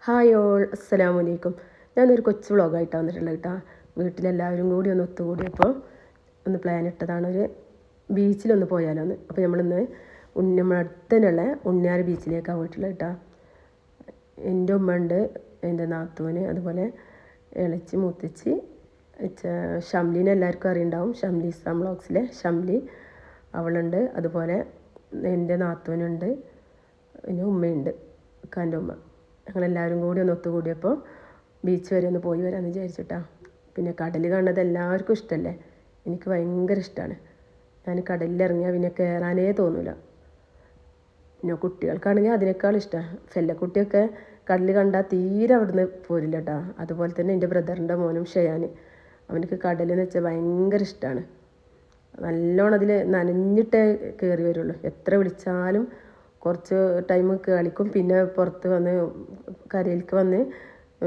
Hi all, അസ്സലാമു അലൈക്കും. ഞാനൊരു കൊച്ചു വ്ളോഗായിട്ടാണ് വന്നിട്ടുള്ളത് കേട്ടോ. വീട്ടിലെല്ലാവരും കൂടി ഒന്ന് ഒത്തുകൂടിയപ്പോൾ ഒന്ന് പ്ലാൻ ഇട്ടതാണ്, ഒരു ബീച്ചിലൊന്ന് പോയാലോന്ന്. അപ്പോൾ നമ്മളിന്ന് നമ്മുടെ അടുത്ത് തന്നെയുള്ള ഉണ്ണിയാർ ബീച്ചിലേക്കാണ് പോയിട്ടുള്ളത് കേട്ടോ. എൻ്റെ ഉമ്മ ഉണ്ട്, എൻ്റെ നാത്തൂന്, അതുപോലെ ഇളച്ചി മൂത്തച്ചി, ഷംലീനെ എല്ലാവർക്കും അറിയുണ്ടാവും. ഷംലി ഇസ്ലാം വ്ളോഗ്സിലെ ഷംലി അവളുണ്ട്, അതുപോലെ എൻ്റെ നാത്തൂനുണ്ട്, പിന്നെ ഉമ്മയുണ്ട്, ഉക്കാൻ്റെ ഉമ്മ. ഞങ്ങളെല്ലാവരും കൂടി ഒന്ന് ഒത്തുകൂടിയപ്പോൾ ബീച്ച് വരെ ഒന്ന് പോയി വരാമെന്ന് വിചാരിച്ചിട്ടാണ്. പിന്നെ കടൽ കാണുന്നത് എല്ലാവർക്കും ഇഷ്ടമല്ലേ, എനിക്ക് ഭയങ്കര ഇഷ്ടമാണ്. ഞാൻ കടലിലിറങ്ങിയാൽ പിന്നെ കയറാനേ തോന്നില്ല. പിന്നെ കുട്ടികൾക്കാണെങ്കിൽ അതിനേക്കാൾ ഇഷ്ടമാണ്. ഫെല്ലക്കുട്ടിയൊക്കെ കടൽ കണ്ടാൽ തീരെ അവിടുന്ന് പോരില്ല കേട്ടോ. അതുപോലെ തന്നെ എൻ്റെ ബ്രദറിൻ്റെ മോനും ഷയാൻ, അവനക്ക് കടലെന്ന് വെച്ചാൽ ഭയങ്കര ഇഷ്ടമാണ്. നല്ലോണം അതിൽ നനഞ്ഞിട്ടേ കയറി വരുള്ളൂ. എത്ര വിളിച്ചാലും കുറച്ച് ടൈം കളിക്കും, പിന്നെ പുറത്ത് വന്ന് കരയിലേക്ക് വന്ന്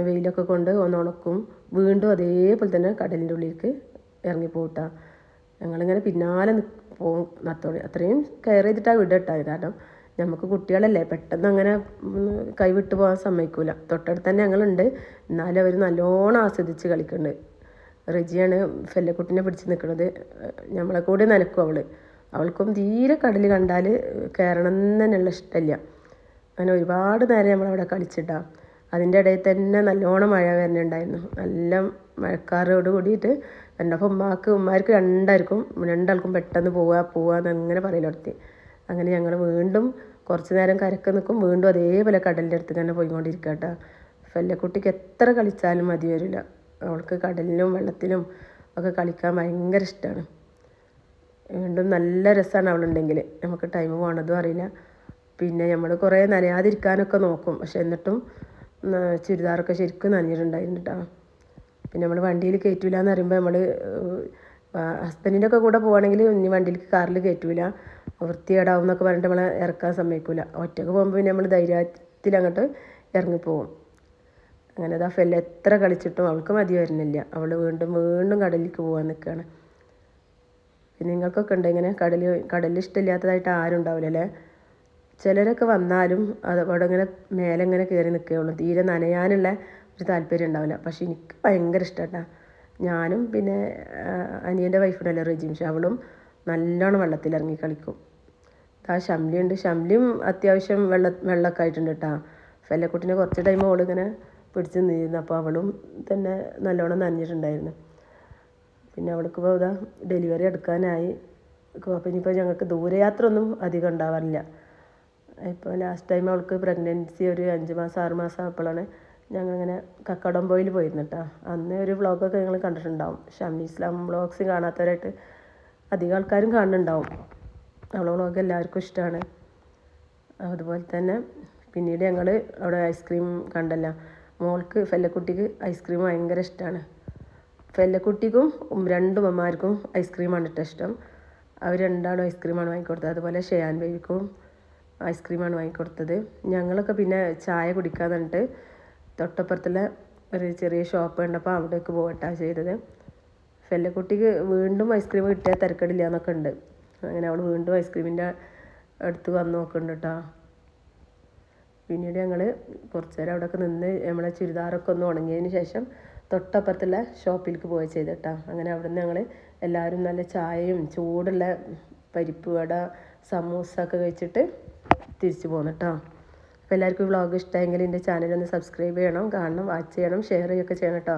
വെയിലൊക്കെ കൊണ്ട് ഒന്ന് ഉണക്കും, വീണ്ടും അതേപോലെ തന്നെ കടലിൻ്റെ ഉള്ളിലേക്ക് ഇറങ്ങിപ്പോട്ടാ. ഞങ്ങളിങ്ങനെ പിന്നാലെ പോവും നത്തോളി. അത്രയും കെയർ ചെയ്തിട്ടാണ് വിടട്ടാ. കാരണം നമുക്ക് കുട്ടികളല്ലേ, പെട്ടെന്ന് അങ്ങനെ കൈവിട്ട് പോകാൻ സമ്മതിക്കൂല. തൊട്ടടുത്ത് തന്നെ ഞങ്ങളുണ്ട്, എന്നാലും അവർ നല്ലോണം ആസ്വദിച്ച് കളിക്കുന്നുണ്ട്. റെജിയാണ് ഫെല്ലക്കുട്ടിനെ പിടിച്ച് നിൽക്കുന്നത്. നമ്മളെ കൂടെ നനക്കും അവൾക്കും തീരെ കടൽ കണ്ടാൽ കയറണം തന്നെയുള്ള ഇഷ്ടമില്ല. അങ്ങനെ ഒരുപാട് നേരം നമ്മളവിടെ കളിച്ചിട്ടാ. അതിൻ്റെ ഇടയിൽ തന്നെ നല്ലോണം മഴ വരുന്നുണ്ടായിരുന്നു, നല്ല മഴക്കാറോട് കൂടിയിട്ട്. കണ്ടപ്പോൾ ഉമ്മാർക്ക് രണ്ടാൾക്കും പെട്ടെന്ന് പോവാന്ന് അങ്ങനെ പറയൽ തുടങ്ങി. അങ്ങനെ ഞങ്ങൾ വീണ്ടും കുറച്ച് നേരം കരക്ക് നിൽക്കും, വീണ്ടും അതേപോലെ കടലിൻ്റെ അടുത്ത് തന്നെ പോയിക്കൊണ്ടിരിക്കുക കേട്ടോ. ഫെല്ലക്കുട്ടിക്ക് എത്ര കളിച്ചാലും മതി വരില്ല. അവൾക്ക് കടലിലും വെള്ളത്തിലും ഒക്കെ കളിക്കാൻ ഭയങ്കര ഇഷ്ടമാണ്. വീണ്ടും നല്ല രസമാണ് അവളുണ്ടെങ്കിൽ, നമുക്ക് ടൈം പോകണതും അറിയില്ല. പിന്നെ നമ്മൾ കുറേ നനയാതിരിക്കാനൊക്കെ നോക്കും, പക്ഷെ എന്നിട്ടും ചുരിദാറൊക്കെ ശരിക്കും നനഞ്ഞിട്ടുണ്ടായിരുന്നു കേട്ടോ. പിന്നെ നമ്മൾ വണ്ടിയിൽ കയറ്റൂല എന്ന് പറയുമ്പോൾ നമ്മൾ ഹസ്ബൻഡിൻ്റെ ഒക്കെ കൂടെ പോവുകയാണെങ്കിൽ ഇനി വണ്ടിയിലേക്ക് കാറിൽ കയറ്റൂല, വൃത്തികേടാവും എന്നൊക്കെ പറഞ്ഞിട്ട് നമ്മളെ ഇറക്കാൻ സമ്മതിക്കില്ല. ഒറ്റയ്ക്ക് പോകുമ്പോൾ പിന്നെ നമ്മൾ ധൈര്യത്തിൽ അങ്ങോട്ട് ഇറങ്ങിപ്പോവും. അങ്ങനെ അതാ ഫെല്ല എത്ര കളിച്ചിട്ടും അവൾക്ക് മതി വരുന്നില്ല. അവൾ വീണ്ടും വീണ്ടും കടലിലേക്ക് പോകാൻ നിൽക്കുകയാണ്. പിന്നെ നിങ്ങൾക്കൊക്കെ ഉണ്ട് ഇങ്ങനെ കടലിൽ ഇഷ്ടമില്ലാത്തതായിട്ട് ആരും ഉണ്ടാവില്ല അല്ലേ. ചിലരൊക്കെ വന്നാലും അത് അവിടെ ഇങ്ങനെ മേലെ ഇങ്ങനെ കയറി നിൽക്കുകയുള്ളൂ, തീരെ നനയാനുള്ള ഒരു താല്പര്യം ഉണ്ടാവില്ല. പക്ഷെ എനിക്ക് ഭയങ്കര ഇഷ്ടമാട്ടാ. ഞാനും പിന്നെ അനിയൻ്റെ വൈഫുണ്ടല്ലോ റെജിംഷ, അവളും നല്ലോണം വെള്ളത്തിലിറങ്ങി കളിക്കും. ആ ഷംലിയുണ്ട്, ഷംലിയും അത്യാവശ്യം വെള്ളമൊക്കെ ആയിട്ടുണ്ട് കേട്ടോ. ഫെല്ലക്കുട്ടിനെ കുറച്ച് ടൈം അവളിങ്ങനെ പിടിച്ച് നിന്നിരുന്നു, അപ്പോൾ അവളും തന്നെ നല്ലോണം നനഞ്ഞിട്ടുണ്ടായിരുന്നു. പിന്നെ അവൾക്ക് ഇപ്പോൾ ഇതാ ഡെലിവറി എടുക്കാനായി. അപ്പോൾ ഇനിയിപ്പോൾ ഞങ്ങൾക്ക് ദൂരയാത്ര ഒന്നും അധികം ഉണ്ടാവാറില്ല. ഇപ്പോൾ ലാസ്റ്റ് ടൈം അവൾക്ക് പ്രഗ്നൻസി ഒരു 5 മാസം 6 മാസം ആയപ്പോഴാണ് ഞങ്ങളിങ്ങനെ കക്കാടംപൊയിൽ പോയിരുന്നു കേട്ടോ. അന്ന് ഒരു വ്ളോഗൊക്കെ നിങ്ങൾ കണ്ടിട്ടുണ്ടാവും. ഷംലി ഇസ്ലാം വ്ളോഗ്സ് കാണാത്തവരായിട്ട് അധികം ആൾക്കാരും കാണുന്നുണ്ടാവും. അവളെ വ്ളോഗ് എല്ലാവർക്കും ഇഷ്ടമാണ്. അതുപോലെ തന്നെ പിന്നീട് ഞങ്ങൾ അവിടെ ഐസ്ക്രീം കണ്ടല്ലോ. മോൾക്ക് ഫെല്ലക്കുട്ടിക്ക് ഐസ്ക്രീം ഭയങ്കര ഇഷ്ടമാണ്. ഫെല്ലക്കുട്ടിക്കും 2 അമ്മമാർക്കും ഐസ്ക്രീമാണ് ഇഷ്ടം. അവർ രണ്ടാളും ഐസ്ക്രീമാണ് വാങ്ങിക്കൊടുത്തത്. അതുപോലെ ഷെയാൻ ബേബിക്കും ഐസ്ക്രീമാണ് വാങ്ങിക്കൊടുത്തത്. ഞങ്ങളൊക്കെ പിന്നെ ചായ കുടിക്കാൻ പറഞ്ഞിട്ട് തൊട്ടപ്പുറത്തുള്ള ഒരു ചെറിയ ഷോപ്പ് കണ്ടപ്പോൾ അവിടേക്ക് പോകട്ടാണ് ചെയ്തത്. ഫെല്ലക്കുട്ടിക്ക് വീണ്ടും ഐസ്ക്രീം കിട്ടിയാൽ തിരക്കടില്ല എന്നൊക്കെ ഉണ്ട്. അങ്ങനെ അവൾ വീണ്ടും ഐസ്ക്രീമിൻ്റെ അടുത്ത് വന്ന് നോക്കുന്നുണ്ട് കേട്ടോ. പിന്നീട് ഞങ്ങൾ കുറച്ച് നേരം അവിടെയൊക്കെ നിന്ന് നമ്മളെ ചുരിദാറൊക്കെ ഒന്ന് ഉണങ്ങിയതിന് ശേഷം തൊട്ടപ്പുറത്തുള്ള ഷോപ്പിലേക്ക് പോയി ചെയ്തിട്ടാ. അങ്ങനെ അവിടെ നിന്ന് ഞങ്ങൾ എല്ലാവരും നല്ല ചായയും ചൂടുള്ള പരിപ്പ് വട സമൂസ ഒക്കെ കഴിച്ചിട്ട് തിരിച്ചു പോന്നു കേട്ടോ. അപ്പോൾ എല്ലാവർക്കും ഈ വ്ളോഗ് ഇഷ്ടമായെങ്കിൽ എൻ്റെ ചാനലൊന്ന് സബ്സ്ക്രൈബ് ചെയ്യണം, കാണണം, വാച്ച് ചെയ്യണം, ഷെയർ ചെയ്യുകയൊക്കെ ചെയ്യണം കേട്ടോ.